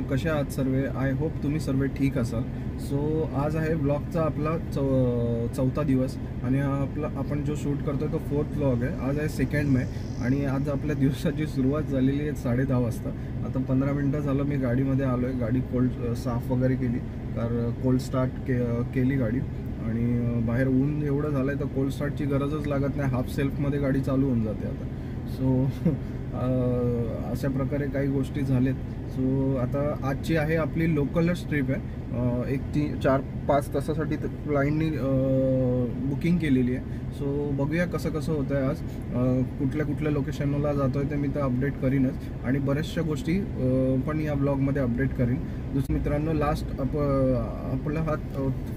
कसे आहात सर्व? आय होप तुम्ही सर्व ठीक असाल. सो आज आहे ब्लॉगचा आपला चौथा दिवस आणि आपण जो शूट करतो तो 4th ब्लॉग आहे. आज आहे 2 मे आणि आज आपल्या दिवसाची सुरुवात झालेली आहे 10:30 वाजता. आता 15 मिनटं झालं मी गाडीमध्ये आलो आहे. गाडी कोल्ड साफ वगैरे केली, कारण कोल्ड स्टार्ट केली गाडी आणि बाहेर ऊन एवढं झालं आहे तर कोल्ड स्टार्टची गरजच लागत नाही. हाफ सेल्फमध्ये गाडी चालू होऊन जाते आता. सो अशा प्रकारे काही गोष्टी झालेत. सो आता आजची आहे आपली लोकलच ट्रिप आहे. एक 4-5 तासासाठी क्लायंटनी बुकिंग केलेली आहे. सो बघूया कसं कसं होतं आहे आज. कुठल्या लोकेशनला जातो आहे ते मी तर अपडेट करीनच आणि बऱ्याचशा गोष्टी पण या ब्लॉगमध्ये अपडेट करीन. दुसऱ्या मित्रांनो, लास्ट आपला हा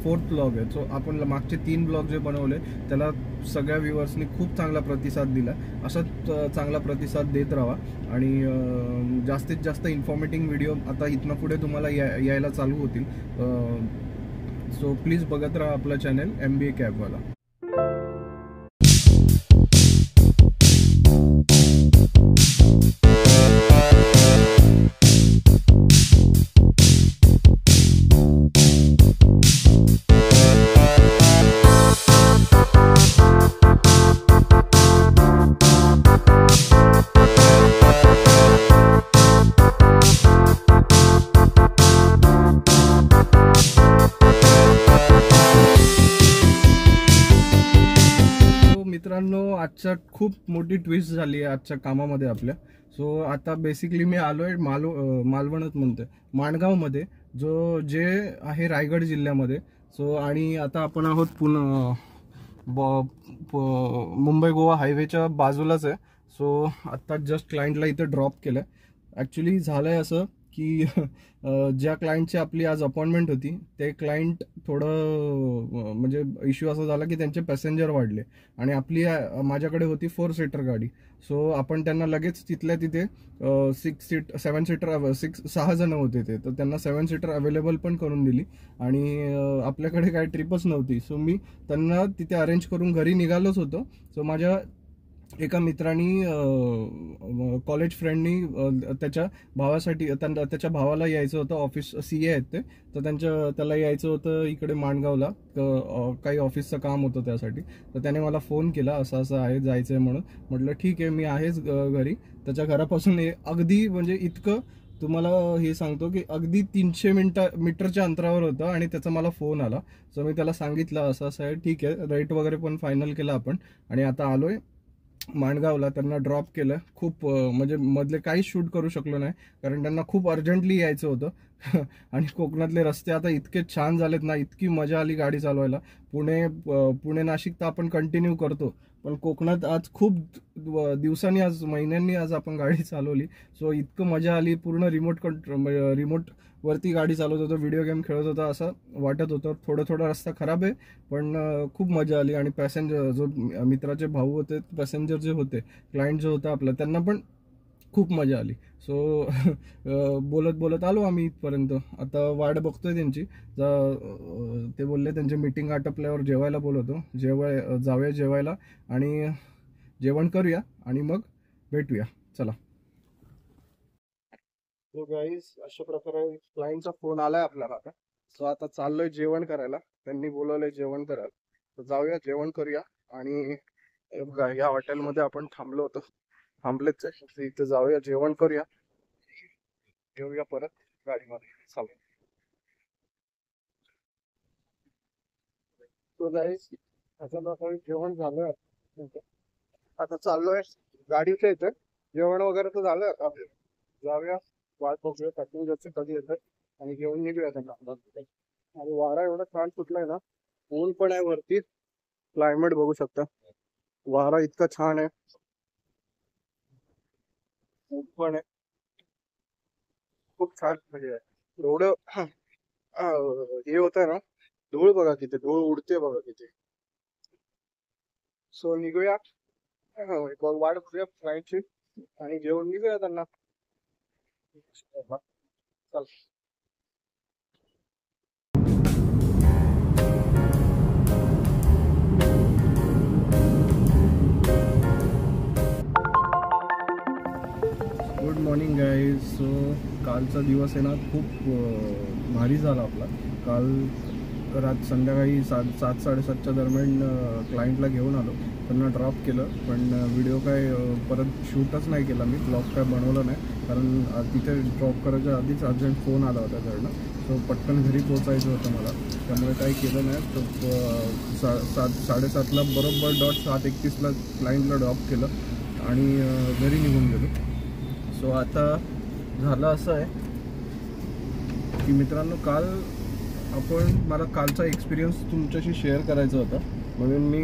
4th ब्लॉग आहे. सो आपण मागचे 3 ब्लॉग जे बनवले त्याला सगळ्या व्ह्यूअर्सनी खूप चांगला प्रतिसाद दिला. असाच चांगला प्रतिसाद देत राहा आणि जास्तीत जास्त इन्फॉर्मेटिव्ह व्हिडिओ आता इथनं पुढे तुम्हाला यायला चालू होतील. सो प्लीज बघत राहा आपला चॅनल MBA कॅबवाला. मित्रांनो, आजच्या खूप मोठी ट्विस्ट झाली आहे आजच्या कामामध्ये आपल्या. सो आता बेसिकली मी आलो आहे मालवणच म्हणते माणगावमध्ये, जे आहे रायगड जिल्ह्यामध्ये. सो आणि आता आपण आहोत मुंबई गोवा हायवेच्या बाजूलाच आहे. सो आत्ता जस्ट क्लायंटला इथे ड्रॉप केलं आहे. ॲक्च्युली झालं आहे असं की ज्या क्लायंटची आपली आज अपॉइंटमेंट होती ते क्लायंट थोडं म्हणजे इश्यू असा झाला की त्यांचे पॅसेंजर वाढले आणि माझ्याकडे होती 4 सीटर गाडी. सो आपण त्यांना लगेच तिथल्या तिथे 7 सीटर 6 जण होते ते, तर त्यांना 7 सीटर अवेलेबल पण करून दिली आणि आपल्याकडे काही ट्रिपच नव्हती. सो मी त्यांना तिथे अरेंज करून घरी निघालोच होतो. सो माझ्या एका मित्रांनी कॉलेज फ्रेंडनी त्याच्या भावासाठी त्याच्या भावाला यायचं होतं. ऑफिस CA आहेत ते, तर त्याला यायचं होतं इकडे माणगावला. काही ऑफिसचं काम होतं त्यासाठी. तर त्याने मला फोन केला, असं आहे जायचं आहे म्हणून. म्हटलं ठीक आहे, मी आहेच घरी. त्याच्या घरापासून अगदी म्हणजे इतकं तुम्हाला हे सांगतो की अगदी 300 मीटरच्या अंतरावर होतं आणि त्याचा मला फोन आला. सो मी त्याला सांगितलं असं आहे. ठीक आहे, रेट वगैरे पण फायनल केला आपण आणि आता आलोय माणगावला. त्यांना ड्रॉप केलं. खूप म्हणजे मधले काहीच शूट करू शकलो नाही कारण त्यांना खूप अर्जंटली यायचं होतं आणि कोकणातले रस्ते आता इतके छान झालेत ना, इतकी मजा आली गाडी चालवायला. पुणे नाशिक तर आपण कंटिन्यू करतो, पण कोकणात आज खूप दिवसांनी, आज महिन्यांनी आज आपण गाडी चालवली. सो इतकं मजा आली. पूर्ण रिमोट वरती गाडी चालवत होतो, व्हिडिओ गेम खेळत होता असं वाटत होतं. थोडा रस्ता खराब आहे पण खूप मजा आली. आणि पॅसेंजर जो मित्राचे भाऊ होते, पॅसेंजर जे होते, क्लायंट जो होता आपला, त्यांना पण खूप मजा आली. सो बोलत आलो आम्ही इथपर्यंत. आता वाट बघतोय त्यांची. ते बोलले त्यांची मीटिंग आटपल्यावर जेवायला बोलवतो. जाऊया जेवायला आणि जेवण करूया आणि मग भेटूया. चला. सो गाईज, अशा प्रकारे क्लायंटचा फोन आलाय आपल्याला आता. सो आता चाललोय जेवण करायला. त्यांनी बोलवलंय जेवण करायला, तर जाऊया जेवण करूया. आणि या हॉटेलमध्ये आपण थांबलो होतो, थांबलेच आहे. इथे जाऊया जेवण करूया, येऊया परत गाडीमध्ये. चालू. तो गाईज अशा प्रकारे जेवण झालं. आता चाललोय गाडीच्या इथे. जेवण वगैरे तर झालं. आता जाऊया, वाट बघूया पॅसेंजरचे कधी येतात आणि घेऊन निघूया त्यांना. आणि वारा एवढा छान सुटलाय ना, ऊन पण आहे वरती. क्लायमेट बघू शकता, वारा इतका छान आहे, ऊन पण आहे, खूप छान. म्हणजे एवढं हे होत आहे ना, धूळ बघा किती, धूळ उडते बघा किती. सो निघूया, वाट बघूया फ्लाईटची आणि घेऊन निघूया त्यांना. चल. Good morning guys. सो कालचा दिवस आहे ना खूप भारी झाला आपला. काल संध्याकाळी 7-7:30च्या दरम्यान क्लायंटला घेऊन आलो, त्यांना ड्रॉप केलं. पण व्हिडिओ काय परत शूटच नाही केला मी, ब्लॉग काय बनवला नाही, कारण तिथे ड्रॉप करायच्या आधीच अर्जंट फोन आला होता त्याकडनं. सो पटकन घरी पोचायचं होतं मला, त्यामुळे काही केलं नाही. तर 7:30ला बरोबर डॉट 7:31ला क्लायंटला ड्रॉप केलं आणि घरी निघून गेलो. सो आता झालं असं आहे की मित्रांनो, मला कालचा एक्सपिरियन्स तुमच्याशी शेअर करायचा होता, म्हणून मी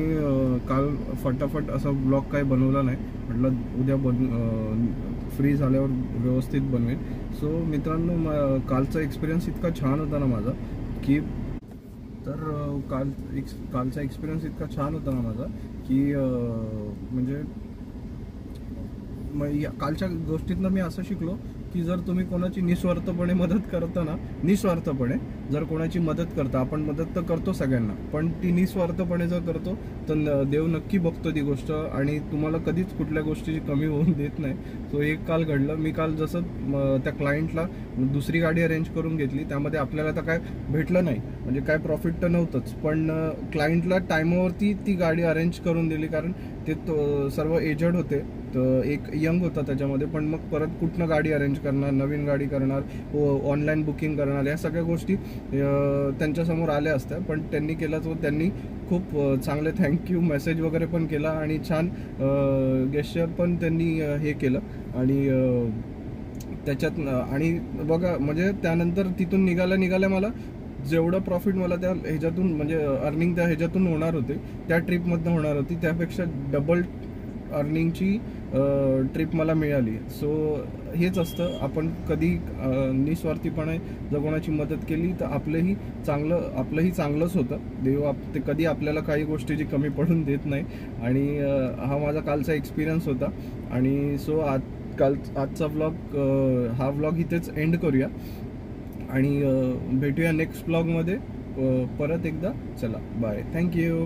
काल फटाफट असा ब्लॉग काय बनवला नाही. म्हटलं उद्या फ्री झाल्यावर व्यवस्थित बनवेन. सो मित्रांनो, कालचा एक्सपिरियन्स इतका छान होता ना माझा की कालचा एक्सपिरियन्स इतका छान होता ना माझा की म्हणजे कालच्या गोष्टीतनं मी असं शिकलो की जर तुम्ही कोणाची निस्वार्थपणे मदत करता ना, निस्वार्थपणे जर कोणाची मदत करता, आपण मदत तर करतो सगळ्यांना, पण ती निस्वार्थपणे जर करतो तर देव नक्की बघतो ती गोष्ट आणि तुम्हाला कधीच कुठल्या गोष्टीची कमी होऊन देत नाही. सो एक काल घडलं. मी काल जसं त्या क्लायंटला दुसरी गाडी अरेंज करून घेतली, त्यामध्ये आपल्याला तर काय भेटलं नाही, म्हणजे काय प्रॉफिट तर नव्हतंच, पण क्लायंटला टायमावरती ती गाडी अरेंज करून दिली, कारण ते सर्व एजड होते, तर एक यंग होता त्याच्यामध्ये. पण मग परत कुठनं गाडी अरेंज करणार, नवीन गाडी करणार, ऑनलाईन बुकिंग करणार, या सगळ्या गोष्टी त्यांच्यासमोर आल्या असत्या. पण त्यांनी केलं, तो त्यांनी खूप चांगले थँक्यू मेसेज वगैरे पण केला आणि छान गेस्चर पण त्यांनी हे केलं. आणि त्याच्यात आणि बघा, म्हणजे त्यानंतर तिथून निघाल्या मला जेवढं प्रॉफिट मला त्या ह्याच्यातून, म्हणजे अर्निंग त्या ह्याच्यातून होणार होते, त्या ट्रिपमधनं होणार होती, त्यापेक्षा डबल अर्निंगची ट्रिप मला मिळाली. सो हेच असतं, आपण कधी निस्वार्थीपणे जर कोणाची मदत केली तर आपलंही चांगलंच होतं. देव ते कधी आपल्याला काही गोष्टीची कमी पडून देत नाही. आणि हा माझा कालचा एक्सपिरियन्स होता. आणि सो आजचा हा व्लॉग इथेच एंड करूया आणि भेटूया नेक्स्ट व्लॉगमध्ये परत एकदा. चला, बाय, थँक्यू.